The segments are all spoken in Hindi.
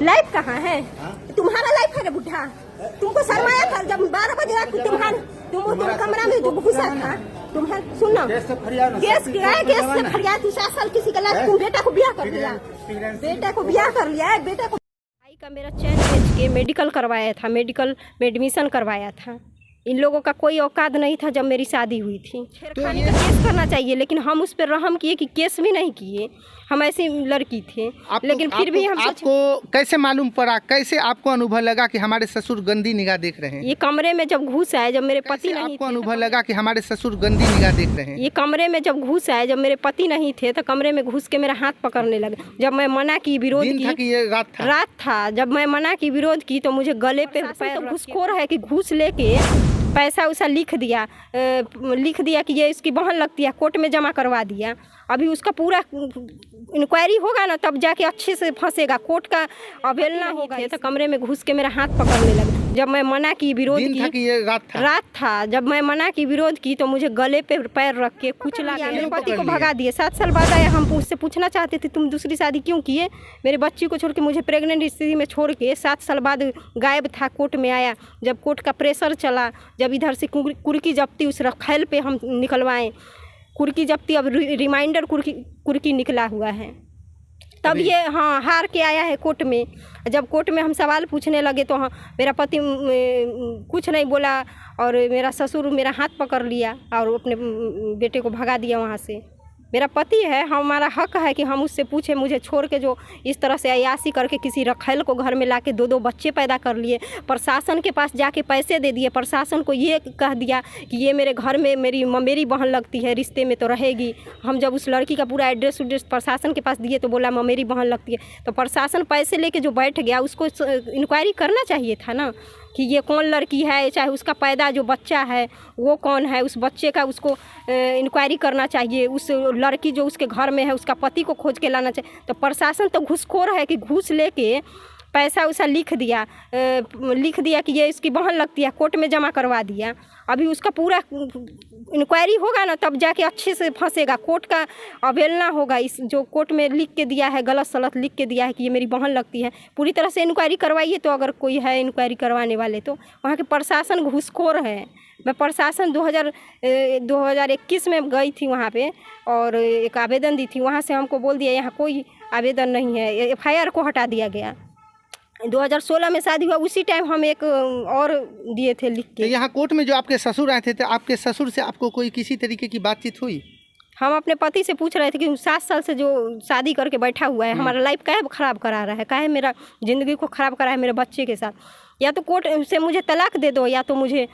लाइफ कहाँ है? तुम्हारा लाइफ है रे बुढ़ा। तुमको शर्माया था जब 12 बजे तुम कमरा में जो घुसा था। तुम्हारा सुनो, केस से फरियाद तू 7 साल किसी का लाइफ, तुम बेटा को ब्याह कर लिया, बेटा को भाई का मेरा चैन बेच के मेडिकल करवाया था, मेडिकल में एडमिशन करवाया था। इन लोगों का कोई औकात नहीं था जब मेरी शादी हुई थी। छेड़खानी का केस करना चाहिए, लेकिन हम उस पर रहम किए कि केस भी नहीं किए। हम ऐसी लड़की थे, लेकिन फिर भी हम आपको कैसे मालूम पड़ा, कैसे आपको अनुभव लगा कि हमारे ससुर गंदी निगाह देख रहे हैं? ये कमरे में जब घुस आए, जब मेरे पति नहीं आपको अनुभव लगा कि हमारे ससुर गंदी निगाह देख रहे हैं? ये कमरे में जब घुस आए, जब मेरे पति नहीं थे, तो कमरे में घुस के मेरा हाथ पकड़ने लगे। जब मैं मना की, विरोध की, ये रात था। जब मैं मना की, विरोध की, तो मुझे गले पे तो घुसखोर है कि घूस लेके पैसा उसा लिख दिया कि ये इसकी बहन लगती है, कोर्ट में जमा करवा दिया। अभी उसका पूरा इंक्वायरी होगा ना, तब जाके अच्छे से फंसेगा। कोर्ट का अवहेलना होगा। तो कमरे में घुस के मेरा हाथ पकड़ने लगे। जब मैं मना की, विरोध की, ये रात था। जब मैं मना की, विरोध की, तो मुझे गले पे पैर रख के कुचला दिया। मेरे पति को भगा दिए। 7 साल बाद आया। हम उससे पूछना चाहते थे तुम दूसरी शादी क्यों किए? मेरे बच्ची को छोड़ के, मुझे प्रेग्नेंट स्थिति में छोड़ के 7 साल बाद गायब था। कोर्ट में आया, जब कोर्ट का प्रेशर चला, जब इधर से कुर्की जब्ती उस रखेल पे हम निकलवाएं, कुर्की जब्ती, अब रिमाइंडर कुर्की निकला हुआ है। तब ये हार के आया है कोर्ट में। जब कोर्ट में हम सवाल पूछने लगे तो मेरा पति कुछ नहीं बोला, और मेरा ससुर मेरा हाथ पकड़ लिया और अपने बेटे को भगा दिया वहाँ से। मेरा पति है, हमारा हक है कि हम उससे पूछे। मुझे छोड़ के जो इस तरह से अयासी करके किसी रखेल को घर में लाके 2-2 बच्चे पैदा कर लिए, प्रशासन के पास जाके पैसे दे दिए, प्रशासन को ये कह दिया कि ये मेरे घर में मेरी बहन लगती है, रिश्ते में तो रहेगी। हम जब उस लड़की का पूरा एड्रेस प्रशासन के पास दिए तो बोला मेरी बहन लगती है। तो प्रशासन पैसे लेके जो बैठ गया, उसको इंक्वायरी करना चाहिए था ना कि ये कौन लड़की है, चाहे उसका पैदा जो बच्चा है वो कौन है, उस बच्चे का उसको इंक्वायरी करना चाहिए। उस लड़की जो उसके घर में है, उसका पति को खोज के लाना चाहिए। तो प्रशासन तो घूसखोर है कि घूस लेके पैसा उसा लिख दिया कि ये इसकी बहन लगती है, कोर्ट में जमा करवा दिया। अभी उसका पूरा इंक्वायरी होगा ना, तब जाके अच्छे से फंसेगा। कोर्ट का अवहेलना होगा। इस जो कोर्ट में लिख के दिया है, गलत सलत लिख के दिया है कि ये मेरी बहन लगती है, पूरी तरह से इंक्वायरी करवाइए। तो अगर कोई है इंक्वायरी करवाने वाले, तो वहाँ के प्रशासन घूसखोर है। मैं प्रशासन 2021 में गई थी वहाँ पे और एक आवेदन दी थी। वहाँ से हमको बोल दिया यहाँ कोई आवेदन नहीं है, FIR को हटा दिया गया। 2016 में शादी हुआ, उसी टाइम हम एक और दिए थे लिख के। तो यहाँ कोर्ट में जो आपके ससुर आए थे, तो आपके ससुर से आपको कोई किसी तरीके की बातचीत हुई? हम अपने पति से पूछ रहे थे कि 7 साल से जो शादी करके बैठा हुआ है, हमारा लाइफ काहे ख़राब करा रहा है, काहे मेरा ज़िंदगी को ख़राब करा है मेरे बच्चे के साथ। या तो कोर्ट से मुझे तलाक दे दो, या तो मुझे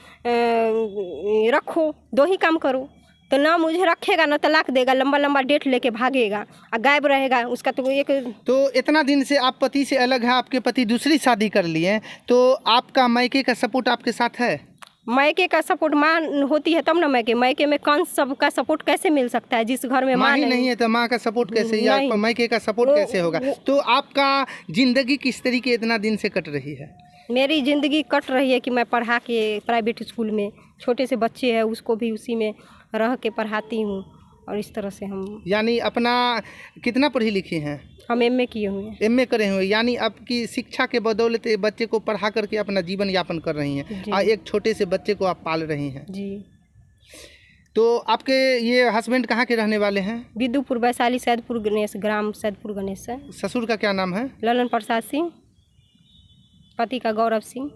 रखो, 2 ही काम करो। तो ना मुझे रखेगा ना तलाक देगा, लंबा डेट लेके भागेगा और गायब रहेगा। उसका तो इतना दिन से आप पति से अलग है, आपके पति दूसरी शादी कर लिए, तो आपका मायके का सपोर्ट आपके साथ है? मायके का सपोर्ट माँ होती है तब ना। मायके में कौन सबका सपोर्ट कैसे मिल सकता है जिस घर में माँ ही नहीं है? तो माँ का सपोर्ट कैसे, या मायके का सपोर्ट कैसे होगा? तो आपका जिंदगी किस तरीके इतना दिन से कट रही है? मेरी ज़िंदगी कट रही है कि मैं पढ़ा के प्राइवेट स्कूल में, छोटे से बच्चे हैं उसको भी उसी में रह के पढ़ाती हूँ। और इस तरह से हम, यानी अपना कितना पढ़ी लिखी हैं? हम MA किए हुए हैं। MA करे हुए, यानी आपकी शिक्षा के बदौलत बच्चे को पढ़ा करके अपना जीवन यापन कर रही हैं और एक छोटे से बच्चे को आप पाल रही हैं जी। तो आपके ये हस्बैंड कहाँ के रहने वाले हैं? विदुपुर, वैशाली, सैदपुर गणेश, ग्राम सैदपुर गणेश है। ससुर का क्या नाम है? ललन प्रसाद सिंह, पति का गौरव सिंह।